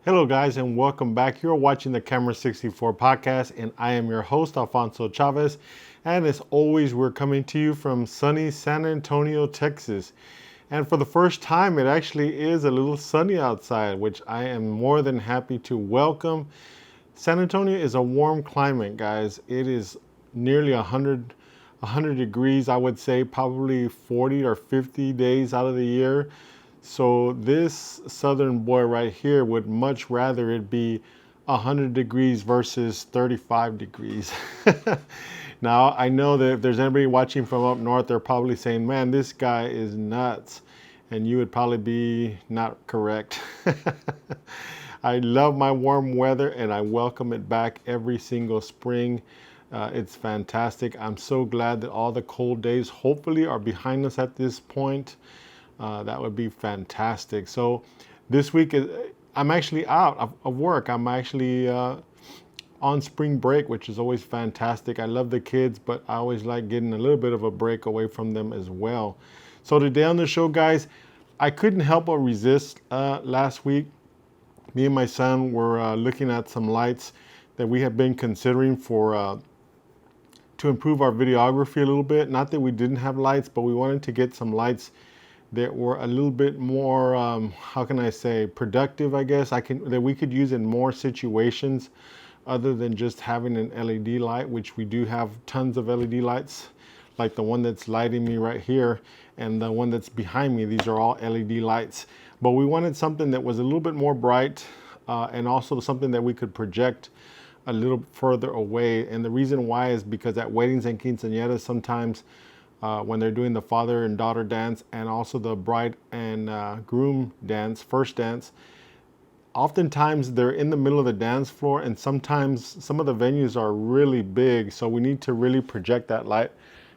Hello guys and welcome back. You're watching the Camera 64 podcast and I am your host Alfonso Chavez, and as always we're coming to you from sunny San Antonio, Texas. And for the first time it actually is a little sunny outside, which I am more than happy to welcome. San Antonio is a warm climate, guys. It is nearly 100 degrees, I would say probably 40 or 50 days out of the year. So this southern boy right here would much rather it be 100 degrees versus 35 degrees. Now, I know that if there's anybody watching from up north, they're probably saying, man, this guy is nuts. And you would probably be not correct. I love my warm weather and I welcome it back every single spring. It's fantastic. I'm so glad that all the cold days hopefully are behind us at this point. That would be fantastic. So this week I'm actually out of work. I'm actually on spring break, which is always fantastic. I love the kids, but I always like getting a little bit of a break away from them as well. So today on the show, guys, I couldn't help but resist. Last week, me and my son were looking at some lights that we have been considering for to improve our videography a little bit. Not that we didn't have lights, but we wanted to get some lights that were a little bit more, how can I say, productive, I guess, that we could use in more situations other than just having an LED light, which we do have tons of LED lights, like the one that's lighting me right here and the one that's behind me. These are all LED lights. But we wanted something that was a little bit more bright and also something that we could project a little further away. And the reason why is because at weddings and quinceañeras, sometimes when they're doing the father and daughter dance and also the bride and groom dance, first dance, oftentimes they're in the middle of the dance floor, and sometimes some of the venues are really big, so we need to really project that light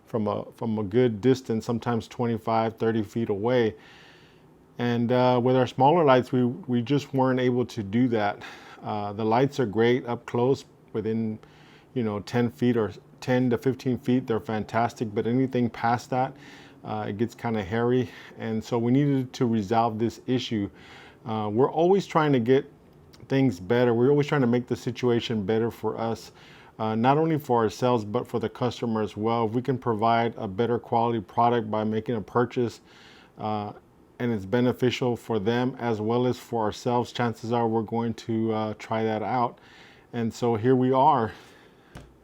from a good distance, sometimes 25, 30 feet away. And with our smaller lights, we just weren't able to do that. The lights are great up close within 10 feet or 10 to 15 feet, they're fantastic, but anything past that, it gets kind of hairy. And so we needed to resolve this issue. We're always trying to get things better. We're always trying to make the situation better for us, not only for ourselves, but for the customer as well. If we can provide a better quality product by making a purchase, and it's beneficial for them as well as for ourselves, chances are we're going to try that out. And so here we are.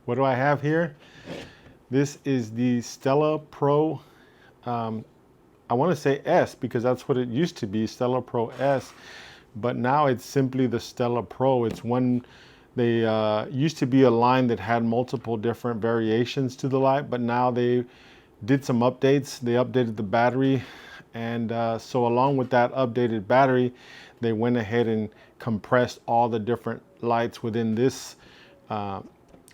What do I have here? This is the Stella Pro. I want to say S because that's what it used to be, Stella Pro S. But now it's simply the Stella Pro. It's one, they used to be a line that had multiple different variations to the light, but now they did some updates. They updated the battery. And so along with that updated battery, they went ahead and compressed all the different lights within this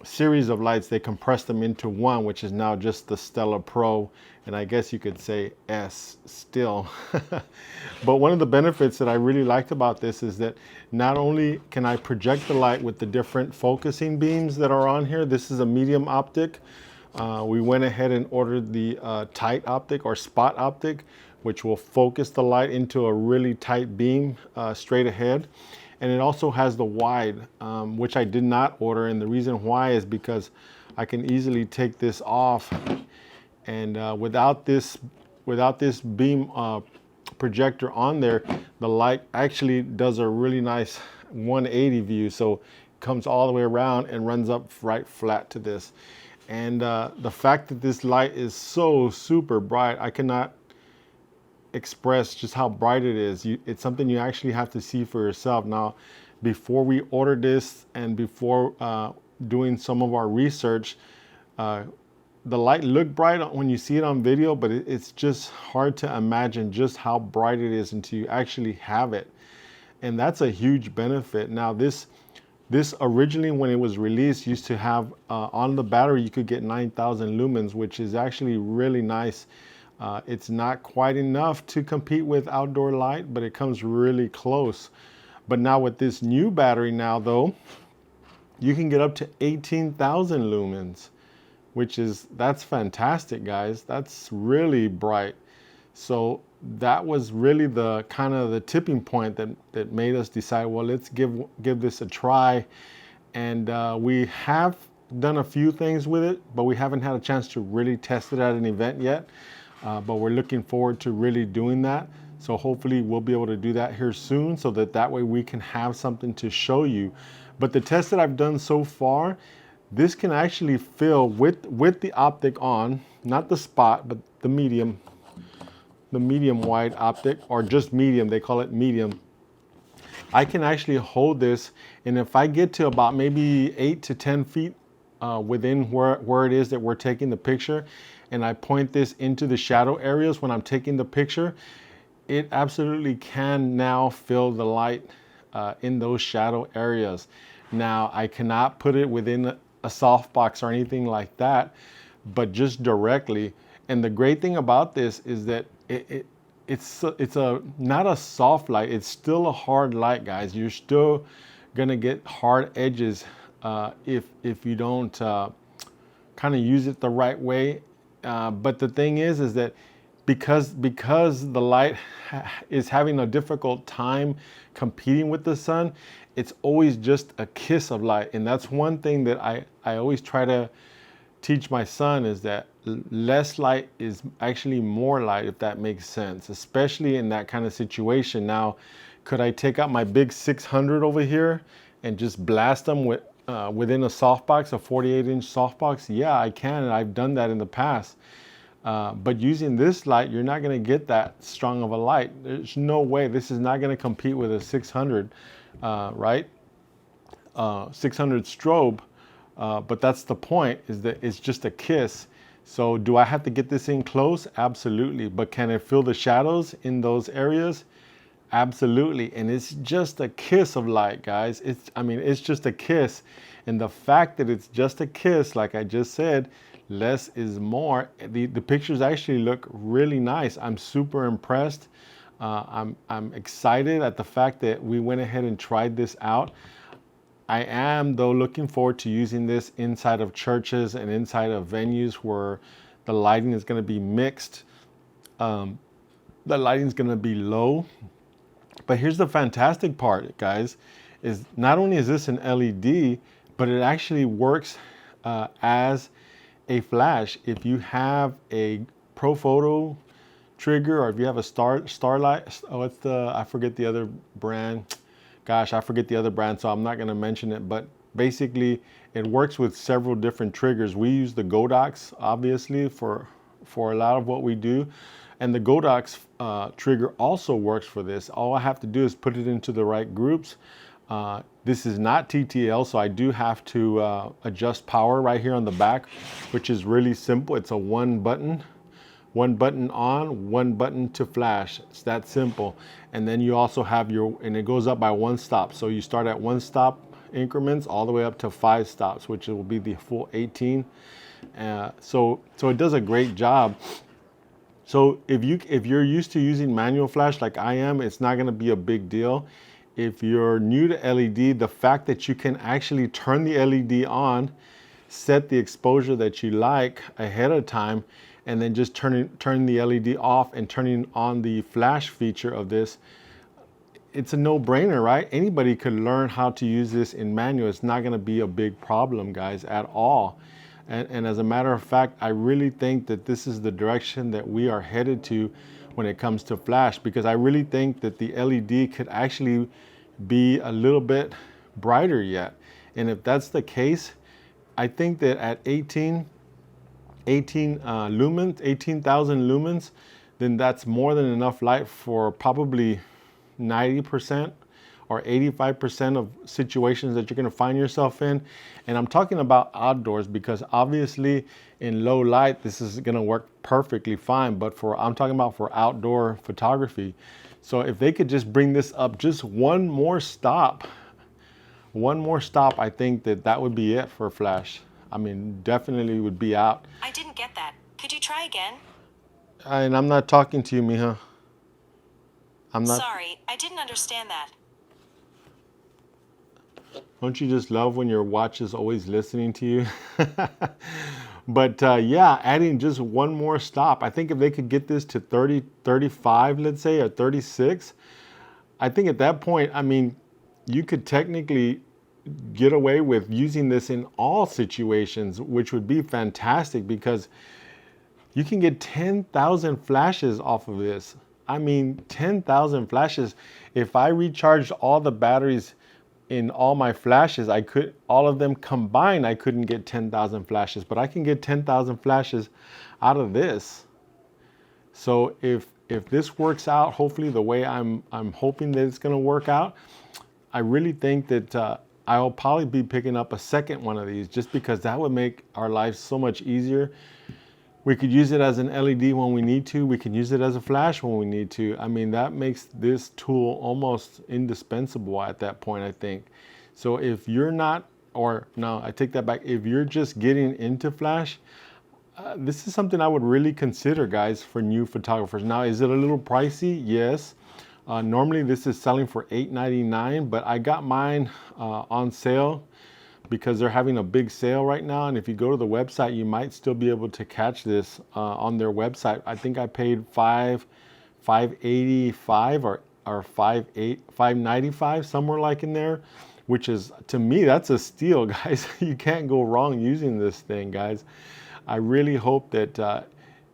series of lights. They compressed them into one, which is now just the Stella Pro, and I guess you could say S still. But one of the benefits that I really liked about this is that not only can I project the light with the different focusing beams that are on here. This is a medium optic. We went ahead and ordered the tight optic or spot optic, which will focus the light into a really tight beam straight ahead. And it also has the wide, which I did not order. And the reason why is because I can easily take this off. And without this beam projector on there, the light actually does a really nice 180 view. So it comes all the way around and runs up right flat to this. And the fact that this light is so super bright, I cannot express just how bright it is. It's something you actually have to see for yourself. Now, before we ordered this and before doing some of our research, the light looked bright when you see it on video, but it's just hard to imagine just how bright it is until you actually have it. And that's a huge benefit. Now, this originally, when it was released, used to have on the battery, you could get 9,000 lumens, which is actually really nice. It's not quite enough to compete with outdoor light, but it comes really close. But now with this new battery now though, you can get up to 18,000 lumens, that's fantastic, guys. That's really bright. So that was really the kind of the tipping point that made us decide, well, let's give this a try. And we have done a few things with it, but we haven't had a chance to really test it at an event yet. But we're looking forward to really doing that. So hopefully we'll be able to do that here soon, so that way we can have something to show you. But the test that I've done so far, this can actually fill with the optic on, not the spot, but the medium wide optic, or just medium, they call it medium. I can actually hold this, and if I get to about maybe 8 to 10 feet within where it is that we're taking the picture, and I point this into the shadow areas when I'm taking the picture, it absolutely can now fill the light in those shadow areas. Now, I cannot put it within a softbox or anything like that, but just directly. And the great thing about this is that it's not a soft light, it's still a hard light, guys. You're still gonna get hard edges if you don't kind of use it the right way. But the thing is that because the light is having a difficult time competing with the sun, it's always just a kiss of light. And that's one thing that I always try to teach my son, is that less light is actually more light, if that makes sense, especially in that kind of situation. Now, could I take out my big 600 over here and just blast them within a softbox, a 48-inch softbox? Yeah, I can, and I've done that in the past. But using this light, you're not going to get that strong of a light. There's no way. This is not going to compete with a 600, right? 600 strobe. But that's the point, is that it's just a kiss. So do I have to get this in close? Absolutely. But can it fill the shadows in those areas? Absolutely. And it's just a kiss of light, guys. It's just a kiss. And the fact that it's just a kiss, like I just said, less is more. The pictures actually look really nice. I'm super impressed. I'm excited at the fact that we went ahead and tried this out. I am, though, looking forward to using this inside of churches and inside of venues where the lighting is going to be mixed. The lighting is going to be low. But here's the fantastic part, guys, is not only is this an LED, but it actually works as a flash. If you have a Pro Photo trigger, or if you have a Starlight, I forget the other brand. Gosh, I forget the other brand, so I'm not going to mention it. But basically, it works with several different triggers. We use the Godox, obviously, for a lot of what we do. And the Godox trigger also works for this. All I have to do is put it into the right groups. This is not TTL, so I do have to adjust power right here on the back, which is really simple. It's a one button on, one button to flash. It's that simple. And then you also have and it goes up by one stop. So you start at one stop increments all the way up to 5 stops, which will be the full 18. So it does a great job. So if you're used to using manual flash like I am, it's not gonna be a big deal. If you're new to LED, the fact that you can actually turn the LED on, set the exposure that you like ahead of time, and then just turn the LED off and turning on the flash feature of this, it's a no-brainer, right? Anybody could learn how to use this in manual. It's not gonna be a big problem, guys, at all. And as a matter of fact, I really think that this is the direction that we are headed to when it comes to flash, because I really think that the LED could actually be a little bit brighter yet. And if that's the case, I think that at 18,000 lumens, then that's more than enough light for probably 90% or 85% of situations that you're going to find yourself in. And I'm talking about outdoors, because obviously in low light this is going to work perfectly fine, but I'm talking about for outdoor photography. So if they could just bring this up just one more stop, I think that would be it for flash. Definitely would be out. I didn't get that. Could you try again? And I'm not talking to you, mija. Sorry, I didn't understand that. Don't you just love when your watch is always listening to you? But yeah, adding just one more stop. I think if they could get this to 30, 35, let's say, or 36, I think at that point, I mean, you could technically get away with using this in all situations, which would be fantastic because you can get 10,000 flashes off of this. I mean, 10,000 flashes. If I recharged all the batteries in all my flashes, I could, all of them combined, I couldn't get 10,000 flashes, but I can get 10,000 flashes out of this. So if this works out, hopefully the way I'm hoping that it's going to work out, I really think that I'll probably be picking up a second one of these just because that would make our lives so much easier. We could use it as an LED when we need to. We can use it as a flash when we need to. I mean, that makes this tool almost indispensable at that point, I think. So if you're not, or no, I take that back. If you're just getting into flash, this is something I would really consider, guys, for new photographers. Now, is it a little pricey? Yes. Normally this is selling for $8.99, but I got mine on sale because they're having a big sale right now. And if you go to the website, you might still be able to catch this on their website. I think I paid $585 or $595, somewhere like in there, which is, to me, that's a steal, guys. You can't go wrong using this thing, guys. I really hope that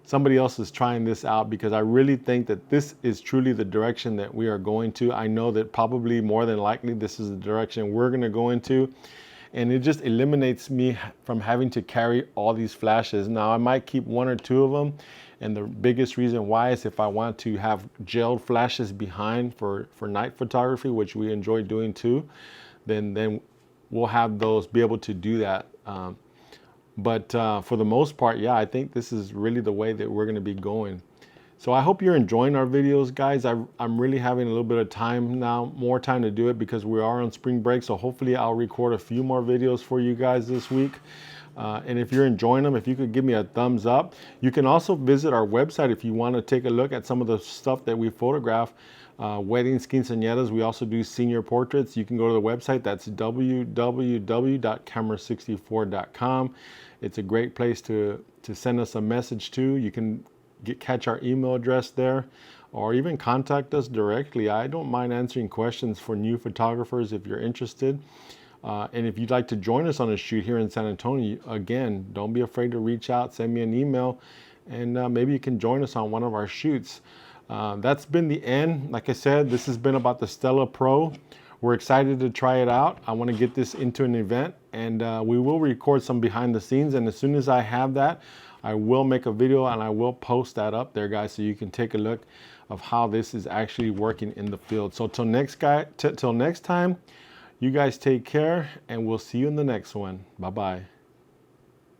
somebody else is trying this out because I really think that this is truly the direction that we are going to. I know that probably more than likely this is the direction we're going to go into. And it just eliminates me from having to carry all these flashes. Now I might keep one or two of them, and the biggest reason why is if I want to have gelled flashes behind for night photography, which we enjoy doing too, then we'll have those, be able to do that. But for the most part, yeah, I think this is really the way that we're going to be going. So I hope you're enjoying our videos, guys. I'm really having a little bit of time now, more time to do it because we are on spring break. So hopefully I'll record a few more videos for you guys this week. And if you're enjoying them, if you could give me a thumbs up. You can also visit our website if you want to take a look at some of the stuff that we photograph. Weddings, quinceañeras. We also do senior portraits. You can go to the website. That's www.camera64.com. It's a great place to send us a message to. You can catch our email address there, or even contact us directly. I don't mind answering questions for new photographers if you're interested. And if you'd like to join us on a shoot here in San Antonio, again, don't be afraid to reach out, send me an email, and maybe you can join us on one of our shoots. That's been the end. Like I said, this has been about the Stella Pro. We're excited to try it out. I want to get this into an event, and we will record some behind the scenes. And as soon as I have that, I will make a video and I will post that up there, guys, so you can take a look of how this is actually working in the field. So till next time, you guys take care, and we'll see you in the next one. Bye-bye.